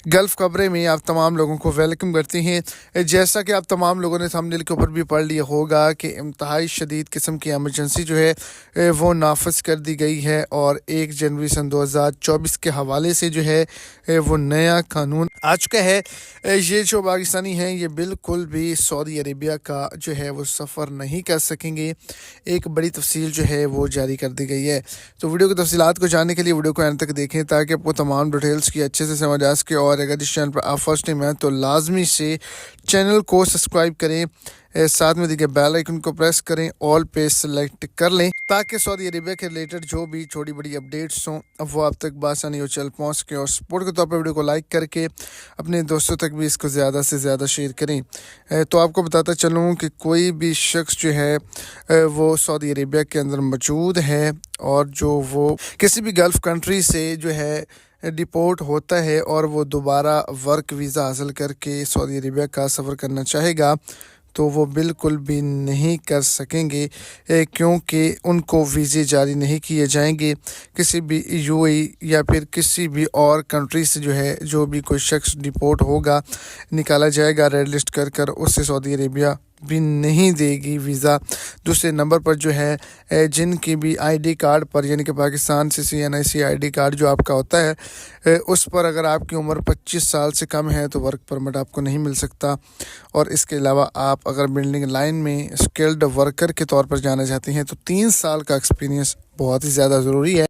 Gulf खबरें में आप तमाम लोगों को वेलकम करते हैं। जैसा कि आप तमाम लोगों ने थंबनेल के ऊपर भी पढ़ लिया होगा कि इंतहाई शदीद किस्म की एमरजेंसी जो है वो नाफिज कर दी गई है और 1 जनवरी सन 2024 के हवाले से जो है वो नया कानून आ चुका है। ये जो पाकिस्तानी हैं ये बिल्कुल भी सऊदी अरेबिया का जो है वो सफ़र नहीं कर सकेंगे। एक बड़ी तफसील जो है वो जारी कर दी गई है। तो वीडियो की तफसीलात को जानने के लिए वीडियो को एंड तक देखें ताकि आपको तमाम डिटेल्स की अच्छे से समझ आ सके। और अगर इस चैनल पर आप फर्स्ट टाइम हैं तो लाजमी से चैनल को सब्सक्राइब करें, साथ में दिखे बेल आइकन को प्रेस करें, ऑल पे सेलेक्ट कर लें ताकि सऊदी अरेबिया के रिलेटेड जो भी छोटी बड़ी अपडेट्स हों वो आप तक बासानी हो चल पहुँच सके। और सपोर्ट के तौर पर वीडियो को लाइक करके अपने दोस्तों तक भी इसको ज़्यादा से ज़्यादा शेयर करें। तो आपको बताता चलूँ कि कोई भी शख्स जो है वो सऊदी अरेबिया के अंदर मौजूद है और जो वो किसी भी गल्फ़ कंट्री से जो है डिपोर्ट होता है और वो दोबारा वर्क वीज़ा हासिल करके सऊदी अरेबिया का सफ़र करना चाहेगा तो वो बिल्कुल भी नहीं कर सकेंगे, क्योंकि उनको वीज़े जारी नहीं किए जाएंगे। किसी भी यूएई या फिर किसी भी और कंट्री से जो है जो भी कोई शख्स डिपोर्ट होगा निकाला जाएगा रेड लिस्ट कर उससे सऊदी अरेबिया भी नहीं देगी वीज़ा। दूसरे नंबर पर जो है जिनकी भी आईडी कार्ड पर यानी कि पाकिस्तान से CNIC आईडी कार्ड जो आपका होता है उस पर अगर आपकी उम्र 25 साल से कम है तो वर्क परमिट आपको नहीं मिल सकता। और इसके अलावा आप अगर बिल्डिंग लाइन में स्किल्ड वर्कर के तौर पर जाना चाहते हैं तो 3 साल का एक्सपीरियंस बहुत ही ज़्यादा ज़रूरी है।